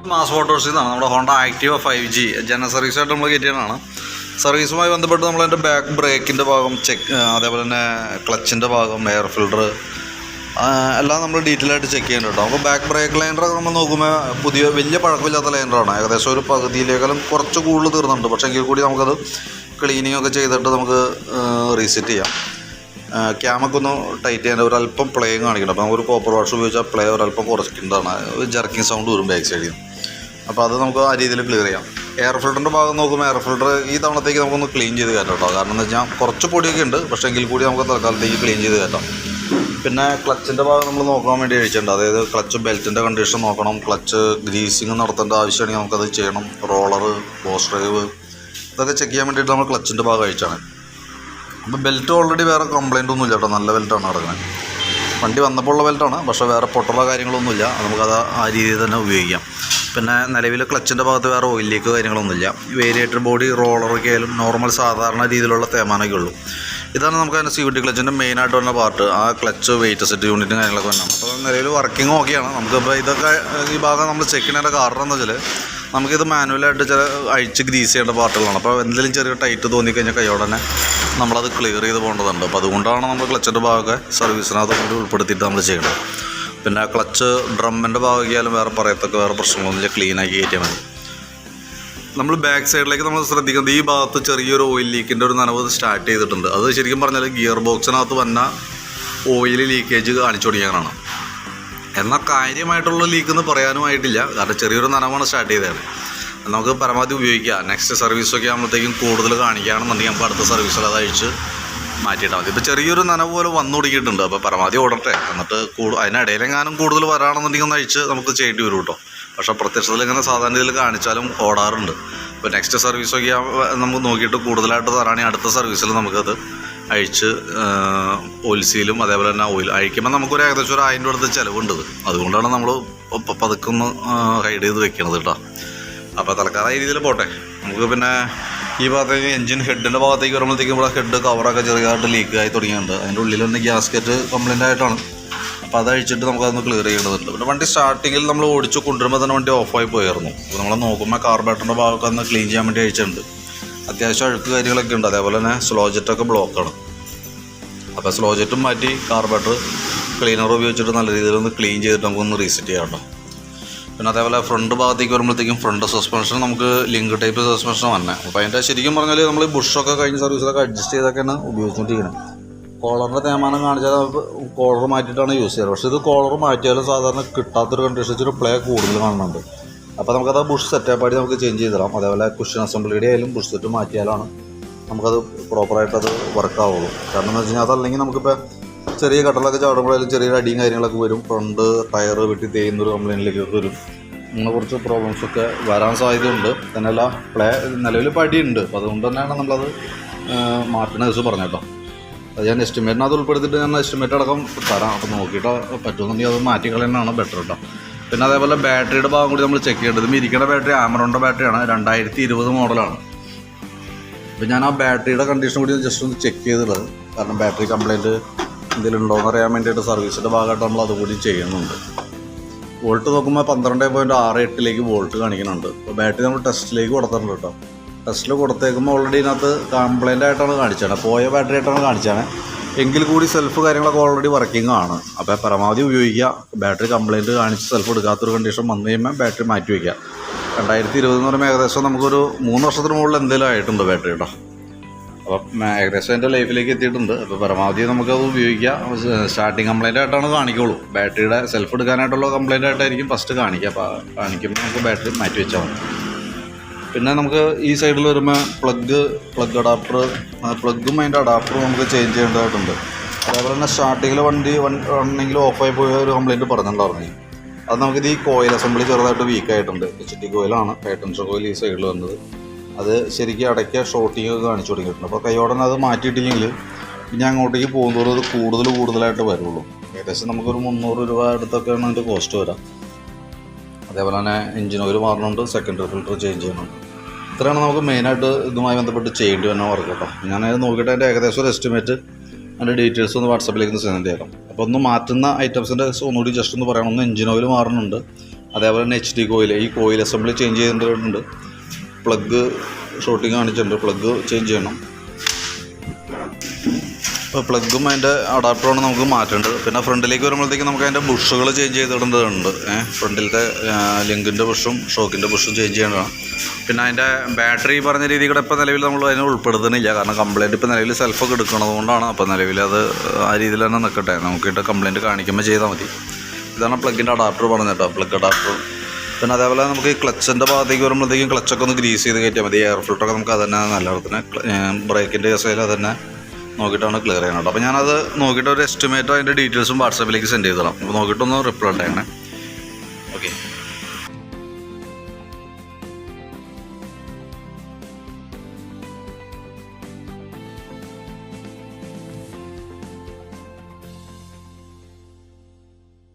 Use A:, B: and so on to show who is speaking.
A: Mass മോട്ടോഴ്സിൽ നിന്നാണ് നമ്മുടെ Honda Activa 5G general സർവീസായിട്ട് നമ്മൾ കയറ്റിയതാണ്. സർവീസുമായി ബന്ധപ്പെട്ട് നമ്മളതിൻ്റെ ബാക്ക് ബ്രേക്കിൻ്റെ ഭാഗം ചെക്ക്, അതേപോലെ തന്നെ ക്ലച്ചിൻ്റെ ഭാഗം, എയർ ഫിൽട്ടർ എല്ലാം നമ്മൾ ഡീറ്റെയിൽ ആയിട്ട് ചെക്ക് ചെയ്യുന്നുണ്ട് കേട്ടോ. അപ്പോൾ ബാക്ക് ബ്രേക്ക് ലൈനറൊക്കെ നമ്മൾ നോക്കുമ്പോൾ വലിയ പഴക്കമില്ലാത്ത ലൈനറാണ്. ഏകദേശം ഒരു പകുതിയിലേക്കാളും കുറച്ച് കൂടുതൽ തീർന്നുണ്ട്. പക്ഷേ എങ്കിൽ കൂടി നമുക്കത് ക്ലീനിങ് ഒക്കെ ചെയ്തിട്ട് നമുക്ക് റീസെറ്റ് ചെയ്യാം. ക്യാമൊക്കെ ഒന്ന് ടൈറ്റ് ചെയ്യാൻ ഒരല്പം പ്ലേയും കാണിക്കണം. അപ്പോൾ നമുക്കൊരു കോപ്പർ വാഷ് ഉപയോഗിച്ചാൽ പ്ലേ ഒരല്പം കുറച്ചിട്ടുണ്ടാണ്, ജർക്കിങ് സൗണ്ട് വരും ബാക്ക് സൈഡിൽ നിന്ന്. അപ്പോൾ അത് നമുക്ക് ആ രീതിയിൽ ക്ലിയർ ചെയ്യാം. എയർ ഫിൽറ്ററിൻ്റെ ഭാഗം നോക്കുമ്പോൾ എയർ ഫിൽറ്റർ ഈ തവണത്തേക്ക് നമുക്കൊന്ന് ക്ലീൻ ചെയ്ത് കയറ്റാം കേട്ടോ. കാരണം എന്ന് വെച്ചാൽ കുറച്ച് പൊടിയൊക്കെ ഉണ്ട്, പക്ഷേ എങ്കിൽ കൂടി നമുക്ക് തൽക്കാലത്തേക്ക് ക്ലീൻ ചെയ്ത് കയറ്റാം. പിന്നെ ക്ലച്ചിൻ്റെ ഭാഗം നമ്മൾ നോക്കാൻ വേണ്ടി അഴിച്ചിട്ടുണ്ട്. അതായത് ക്ലച്ച് ബെൽറ്റിൻ്റെ കണ്ടീഷൻ നോക്കണം, ക്ലച്ച് ഗ്രീസിങ് നടത്തേണ്ട ആവശ്യമാണെങ്കിൽ നമുക്കത് ചെയ്യണം. റോളർ, ബോസ് ഡ്രൈവ് ഇതൊക്കെ ചെക്ക് ചെയ്യാൻ വേണ്ടിയിട്ട് നമ്മൾ ക്ലച്ചിൻ്റെ ഭാഗം അഴിച്ചാണ്. അപ്പോൾ ബെൽറ്റ് ഓൾറെഡി വേറെ കംപ്ലയിൻ്റ് ഒന്നുമില്ല കേട്ടോ, നല്ല ബെൽറ്റാണ് നടക്കുന്നത്. വണ്ടി വന്നപ്പോൾ ഉള്ള ബെൽറ്റാണ്, പക്ഷേ വേറെ പൊട്ടുള്ള കാര്യങ്ങളൊന്നുമില്ല. നമുക്കത് ആ രീതിയിൽ തന്നെ ഉപയോഗിക്കാം. പിന്നെ നിലവിൽ ക്ലച്ചിൻ്റെ ഭാഗത്ത് വേറെ ഓയിൽ ലീക്ക് കാര്യങ്ങളൊന്നുമില്ല. വേരിയേറ്റർ ബോഡി, റോളറൊക്കെ ആയാലും നോർമൽ സാധാരണ രീതിയിലുള്ള തേമാനൊക്കെ ഉള്ളൂ. ഇതാണ് നമുക്ക് അതിൻ്റെ CVT ക്ലച്ചിൻ്റെ മെയിനായിട്ട് വരുന്ന പാർട്ട്. ആ ക്ലച്ച്, വെയിറ്റ് സെറ്റ് യൂണിറ്റും കാര്യങ്ങളൊക്കെ വരണം. അപ്പോൾ നിലവിൽ വർക്കിംഗ് ഓക്കെയാണ്. നമുക്കിപ്പോൾ ഇതൊക്കെ ഈ ഭാഗം നമ്മൾ ചെക്ക് ചെയ്യുന്നതിൻ്റെ കാരണം എന്ന് വെച്ചാൽ നമുക്കിത് മാനുവലായിട്ട് ചില അഴിച്ച് ഗ്രീസ് ചെയ്യേണ്ട പാർട്ടുകളാണ്. അപ്പോൾ എന്തെങ്കിലും ചെറിയ ടൈറ്റ് തോന്നിക്കഴിഞ്ഞാൽ കൈയോടെ തന്നെ നമ്മളത് ക്ലിയർ ചെയ്ത് പോകേണ്ടതുണ്ട്. അപ്പോൾ അതുകൊണ്ടാണ് നമ്മൾ ക്ലച്ചിൻ്റെ ഭാഗമൊക്കെ സർവീസിനകത്ത് കൂടി ഉൾപ്പെടുത്തിയിട്ട് നമ്മൾ ചെയ്യേണ്ടത്. പിന്നെ ക്ലച്ച് ഡ്രമ്മിൻ്റെ ഭാഗമാക്കിയാലും വേറെ പറയത്തൊക്കെ വേറെ പ്രശ്നങ്ങളൊന്നുമില്ല, ക്ലീനാക്കി കയറ്റിയാൽ മതി. നമ്മൾ ബാക്ക് സൈഡിലേക്ക് നമ്മൾ ശ്രദ്ധിക്കുന്നത് ഈ ഭാഗത്ത് ചെറിയൊരു ഓയിൽ ലീക്കിൻ്റെ ഒരു നനവ് സ്റ്റാർട്ട് ചെയ്തിട്ടുണ്ട്. അത് ശരിക്കും പറഞ്ഞാൽ ഗിയർ ബോക്സിനകത്ത് വന്ന ഓയിൽ ലീക്കേജ് കാണിച്ചു തുടങ്ങിയാണ്. എന്നാൽ കാര്യമായിട്ടുള്ള ലീക്കെന്ന് പറയാനുമായിട്ടില്ല, കാരണം ചെറിയൊരു നനവാണ് സ്റ്റാർട്ട് ചെയ്തത്. നമുക്ക് പരമാവധി ഉപയോഗിക്കാം. നെക്സ്റ്റ് സർവീസൊക്കെ ആകുമ്പോഴത്തേക്കും കൂടുതൽ കാണിക്കുകയാണെന്നുണ്ടെങ്കിൽ നമുക്ക് അടുത്ത സർവീസിൽ അത് അഴിച്ച് മാറ്റിയിട്ടാൽ മതി. ഇപ്പോൾ ചെറിയൊരു നനവ് പോലെ വന്നു തുടങ്ങിയിട്ടുണ്ട്. അപ്പോൾ പരമാവധി ഓടട്ടെ, എന്നിട്ട് അതിനിടയിലെങ്ങാനും കൂടുതൽ വരാണെന്നുണ്ടെങ്കിൽ ഒന്ന് അഴിച്ച് നമുക്ക് ചെയ്യേണ്ടി വരും കേട്ടോ. പക്ഷേ പ്രത്യക്ഷത്തിൽ ഇങ്ങനെ സാധാരണ രീതിയിൽ കാണിച്ചാലും ഓടാറുണ്ട്. ഇപ്പോൾ നെക്സ്റ്റ് സർവീസൊക്കെ നമുക്ക് നോക്കിയിട്ട് കൂടുതലായിട്ട് തരാണെങ്കിൽ അടുത്ത സർവീസിൽ നമുക്കത് അഴിച്ച് ഓയിൽ സീലും അതേപോലെ തന്നെ ഓയിൽ അഴിക്കുമ്പോൾ നമുക്കൊരു ഏകദേശം ഒരു 1000 രൂപ അടുത്ത് ചിലവുണ്ട്. അതുകൊണ്ടാണ് നമ്മൾ പതുക്കൊന്ന് ഹൈഡ് ചെയ്ത് വെക്കണത് കേട്ടോ. അപ്പോൾ തൽക്കാലം ഈ രീതിയിൽ പോട്ടെ. നമുക്ക് പിന്നെ ഈ ഭാഗത്തേക്ക് എൻജിൻ ഹെഡിൻ്റെ ഭാഗത്തേക്ക് വരുമ്പോഴത്തേക്കും ഇവിടെ ഹെഡ് കവറൊക്കെ ചെറിയതായിട്ട് ലീക്ക് ആയി തുടങ്ങിയിട്ടുണ്ട്. അതിൻ്റെ ഉള്ളിൽ തന്നെ ഗ്യാസ്കറ്റ് കംപ്ലൈൻ്റ് ആയിട്ടാണ്. അപ്പോൾ അത് അഴിച്ചിട്ട് നമുക്കതൊന്ന് ക്ലിയർ ചെയ്യേണ്ടതുണ്ട്. പിന്നെ വണ്ടി സ്റ്റാർട്ടിങ്ങിൽ നമ്മൾ ഓടിച്ച് കൊണ്ടുവരുമ്പോൾ തന്നെ വണ്ടി ഓഫായി പോയായിരുന്നു. അപ്പോൾ നമ്മൾ നോക്കുമ്പോൾ കാർബറേറ്ററിൻ്റെ ഭാഗമൊക്കെ ഒന്ന് ക്ലീൻ ചെയ്യാൻ വേണ്ടി അഴിച്ചിട്ടുണ്ട്. അത്യാവശ്യം അഴുക്ക് കാര്യങ്ങളൊക്കെ ഉണ്ട്. അതേപോലെ തന്നെ സ്ലോ ജെറ്റൊക്കെ ബ്ലോക്കാണ്. അപ്പോൾ സ്ലോ ജെറ്റും മാറ്റി കാർബറേറ്റർ ക്ലീനർ ഉപയോഗിച്ചിട്ട് നല്ല രീതിയിൽ ഒന്ന് ക്ലീൻ ചെയ്തിട്ട് നമുക്കൊന്ന് റീസെറ്റ് ചെയ്യാം കേട്ടോ. പിന്നെ അതേപോലെ ഫ്രണ്ട് ഭാഗത്തേക്ക് വരുമ്പോഴത്തേക്കും ഫ്രണ്ട് സസ്പെൻഷൻ നമുക്ക് ലിങ്ക് ടൈപ്പ് സസ്പെൻഷൻ വന്നെ. അപ്പോൾ അതിൻ്റെ ശരിക്കും പറഞ്ഞാൽ നമ്മൾ ബുഷൊക്കെ കഴിഞ്ഞ സർവീസിലൊക്കെ അഡ്ജസ്റ്റ് ചെയ്തൊക്കെയാണ് ഉപയോഗിച്ചുകൊണ്ടിരിക്കുന്നത്. കോളറിൻ്റെ തേമാനം കാണിച്ചാൽ കോളർ മാറ്റിയിട്ടാണ് യൂസ് ചെയ്യുന്നത്. പക്ഷേ ഇത് കോളർ മാറ്റിയാലും സാധാരണ കിട്ടാത്തൊരു കണ്ടീഷൻ വെച്ചൊരു പ്ലേ കൂടുതൽ കാണുന്നുണ്ട്. അപ്പോൾ നമുക്കത് ബുഷ് സെറ്റപ്പായിട്ട് നമുക്ക് ചേഞ്ച് ചെയ്ത് തരാം. അതേപോലെ കുഷൻ അസംബ്ലിയുടെ ആയാലും ബുഷ് സെറ്റ് മാറ്റിയാലാണ് നമുക്കത് പ്രോപ്പറായിട്ടത് വർക്കാവുള്ളൂ. കാരണം എന്ന് വെച്ച് കഴിഞ്ഞാൽ അതല്ലെങ്കിൽ നമുക്കിപ്പോൾ ചെറിയ കട്ടലൊക്കെ ചാടുമ്പോഴായാലും ചെറിയൊരു അടിയും കാര്യങ്ങളൊക്കെ വരും. ഫ്രണ്ട് ടയർ വെട്ടി തേയുന്നൊരു കംപ്ലൈൻറ്റിലേക്കൊക്കെ വരും. അങ്ങനെ കുറച്ച് പ്രോബ്ലംസൊക്കെ വരാൻ സാധ്യതയുണ്ട്. തന്നെയല്ല നിലവിൽ പടിയുണ്ട്. അപ്പോൾ അതുകൊണ്ട് തന്നെയാണ് നമ്മളത് മാറ്റണ ദിവസം പറഞ്ഞു കേട്ടോ. അത് ഞാൻ എസ്റ്റിമേറ്റിനകത്ത് ഉൾപ്പെടുത്തിയിട്ട് ഞാൻ എസ്റ്റിമേറ്റ് അടക്കം തരാം. അപ്പോൾ നോക്കിയിട്ട് പറ്റുമെന്നുണ്ടെങ്കിൽ അത് മാറ്റിക്കളയുന്നതാണ് ബെറ്റർ കേട്ടോ. പിന്നെ അതേപോലെ ബാറ്ററിയുടെ ഭാഗം കൂടി നമ്മൾ ചെക്ക് ചെയ്യേണ്ടത്. ഇരിക്കുന്ന ബാറ്ററി ആമറോണിൻ്റെ ബാറ്ററിയാണ്, 2020 മോഡലാണ്. അപ്പോൾ ഞാൻ ആ ബാറ്ററിയുടെ കണ്ടീഷൻ കൂടി ജസ്റ്റ് ഒന്ന് ചെക്ക് ചെയ്തിട്ടുള്ളത്. കാരണം ബാറ്ററി കംപ്ലയിൻറ്റ് എന്തെങ്കിലും ഉണ്ടോ എന്ന് അറിയാൻ വേണ്ടിയിട്ട് സർവീസിൻ്റെ ഭാഗമായിട്ട് നമ്മൾ അതുകൂടി ചെയ്യുന്നുണ്ട്. വോൾട്ട് നോക്കുമ്പോൾ 12.68 വോൾട്ട് കാണിക്കുന്നുണ്ട്. അപ്പോൾ ബാറ്ററി നമ്മൾ ടെസ്റ്റിലേക്ക് കൊടുത്തിട്ടുണ്ട് കേട്ടോ. ടെസ്റ്റിൽ കൊടുത്തേക്കുമ്പോൾ ഓൾറെഡി ഇതിനകത്ത് കംപ്ലയിൻ്റ് ആയിട്ടാണ് കാണിച്ചത്, പോയ ബാറ്ററി ആയിട്ടാണ് കാണിച്ചത്. എങ്കിൽ കൂടി സെൽഫ് കാര്യങ്ങളൊക്കെ ഓൾറെഡി വർക്കിംഗ് ആണ്. അപ്പോൾ പരമാവധി ഉപയോഗിക്കുക. ബാറ്ററി കംപ്ലയിൻറ്റ് കാണിച്ച് സെൽഫ് എടുക്കാത്തൊരു കണ്ടീഷൻ വന്നു കഴിയുമ്പോൾ ബാറ്ററി മാറ്റി വയ്ക്കുക. 2020 എന്ന് പറയുമ്പോൾ ഏകദേശം നമുക്കൊരു 3 വർഷത്തിന് മുകളിൽ എന്തെങ്കിലും ആയിട്ടുണ്ട് ബാറ്ററി കേട്ടോ. അപ്പം ഏകദേശം എൻ്റെ ലൈഫിലേക്ക് എത്തിയിട്ടുണ്ട്. അപ്പോൾ പരമാവധി നമുക്കത് ഉപയോഗിക്കുക. സ്റ്റാർട്ടിങ് കംപ്ലയിൻ്റ് ആയിട്ടാണ് കാണിക്കുള്ളൂ. ബാറ്ററിയുടെ സെൽഫ് എടുക്കാനായിട്ടുള്ള കംപ്ലയിൻ്റ് ആയിട്ടായിരിക്കും ഫസ്റ്റ് കാണിക്കുക. അപ്പോൾ കാണിക്കുമ്പോൾ നമുക്ക് ബാറ്ററി മാറ്റി വെച്ചാൽ മതി. പിന്നെ നമുക്ക് ഈ സൈഡിൽ വരുമ്പോൾ പ്ലഗ് അഡാപ്റ്റർ, പ്ലഗും അതിൻ്റെ അഡാപ്റ്ററും നമുക്ക് ചേഞ്ച് ചെയ്യേണ്ടതായിട്ടുണ്ട്. അതേപോലെ തന്നെ സ്റ്റാർട്ടിങ്ങിൽ വണ്ടി റണ്ണിങ്ങിൽ ഓഫായി പോയ ഒരു കംപ്ലയിൻറ്റ് പറഞ്ഞിട്ടുണ്ടായിരുന്നു. അത് നമുക്കിത് ഈ കോയിൽ അസംബ്ലി ചെറുതായിട്ട് വീക്കായിട്ടുണ്ട്. HT കോയിലാണ്, ടൈറ്റൻഷൻ കോയിൽ ഈ സൈഡിൽ വന്നത്. അത് ശരിക്കും ഇടയ്ക്ക് ഷോർട്ടിങ് ഒക്കെ കാണിച്ചു തുടങ്ങിയിട്ടുണ്ട്. അപ്പോൾ കൈയോടനെ അത് മാറ്റിയിട്ടില്ലെങ്കിൽ പിന്നെ അങ്ങോട്ടേക്ക് പോകുന്നതോറും അത് കൂടുതലായിട്ട് വരുള്ളൂ. ഏകദേശം നമുക്കൊരു 300 രൂപ അടുത്തൊക്കെയാണ് അതിൻ്റെ കോസ്റ്റ് വരാം. അതേപോലെ തന്നെ എഞ്ചിൻ ഓയിൽ മാറണുണ്ട്, സെക്കൻഡറി ഫിൽറ്റർ ചേഞ്ച് ചെയ്യുന്നുണ്ട്. ഇത്രയാണ് നമുക്ക് മെയിനായിട്ട് ഇതുമായി ബന്ധപ്പെട്ട് ചെയ്യേണ്ടി വന്ന വർക്ക് കേട്ടോ. ഞാനത് നോക്കിയിട്ട് അതിൻ്റെ ഏകദേശം ഒരു എസ്റ്റിമേറ്റ് അതിൻ്റെ ഡീറ്റെയിൽസ് ഒന്ന് വാട്സപ്പിലേക്ക് ഒന്ന് സെൻഡ് ചെയ്യാം. അപ്പോൾ ഒന്ന് മാറ്റുന്ന ഐറ്റംസിൻ്റെ ഒന്നുകൂടി ജസ്റ്റ് ഒന്ന് പറയണം. ഒന്ന് എഞ്ചിൻ ഓയിൽ മാറുന്നുണ്ട്, അതേപോലെ തന്നെ HD കോയിൽ, ഈ കോയിൽ അസംബ്ലി ചേഞ്ച് ചെയ്തിട്ടുണ്ട്. പ്ലഗ് ഷോർട്ടിങ് കാണിച്ചിട്ടുണ്ട്, പ്ലഗ് ചേഞ്ച് ചെയ്യണം. അപ്പോൾ പ്ലഗും അതിൻ്റെ അഡാപ്റ്ററാണ് നമുക്ക് മാറ്റേണ്ടത്. പിന്നെ ഫ്രണ്ടിലേക്ക് വരുമ്പോഴത്തേക്കും നമുക്ക് അതിൻ്റെ ബുഷുകൾ ചേഞ്ച് ചെയ്തിടേണ്ടതുണ്ട്. ഫ്രണ്ടിലത്തെ ലിങ്കിൻ്റെ ബുഷും ഷോക്കിൻ്റെ ബുഷും ചേഞ്ച് ചെയ്യേണ്ടതാണ്. പിന്നെ അതിൻ്റെ ബാറ്ററി പറഞ്ഞ രീതിയിൽ കൂടെ ഇപ്പോൾ നിലവിൽ നമ്മൾ അതിനെ ഉൾപ്പെടുത്തുന്നില്ല, കാരണം കംപ്ലയിൻറ്റ് ഇപ്പോൾ നിലവിൽ സെൽഫൊക്കെ എടുക്കുന്നത് കൊണ്ടാണ്. അപ്പോൾ നിലവിൽ അത് ആ രീതിയിൽ തന്നെ നിൽക്കട്ടെ, നമുക്കിട്ട് കംപ്ലയിൻറ്റ് കാണിക്കുമ്പോൾ ചെയ്താൽ മതി. ഇതാണ് പ്ലഗിൻ്റെ അഡാപ്റ്റർ പറഞ്ഞിട്ടോ, പ്ലഗ് അഡാപ്റ്റർ. പിന്നെ അതേപോലെ നമുക്ക് ഈ ക്ലച്ചിൻ്റെ ഭാഗത്തേക്ക് വരുമ്പോഴത്തേക്കും ക്ലച്ചൊക്കെ ഒന്ന് ഗ്രീസ് ചെയ്ത് കയറ്റിയാൽ മതി. എയർ ഫിൽറ്ററൊക്കെ നമുക്ക് അത് തന്നെ നല്ലതാണ്. ബ്രേക്കിൻ്റെ കേസിൽ അത് തന്നെ നോക്കിയിട്ടാണ് ക്ലിയർ ചെയ്യണം കേട്ടോ. അപ്പോൾ ഞാനത് നോക്കിയിട്ട് ഒരു എസ്റ്റിമേറ്റോ അതിൻ്റെ ഡീറ്റെയിൽസും വാട്സാപ്പിലേക്ക് സെൻഡ് ചെയ്തോളാം. അപ്പോൾ നോക്കിയിട്ടൊന്ന് റിപ്ലൈ ചെയ്യണേ. ഓക്കെ.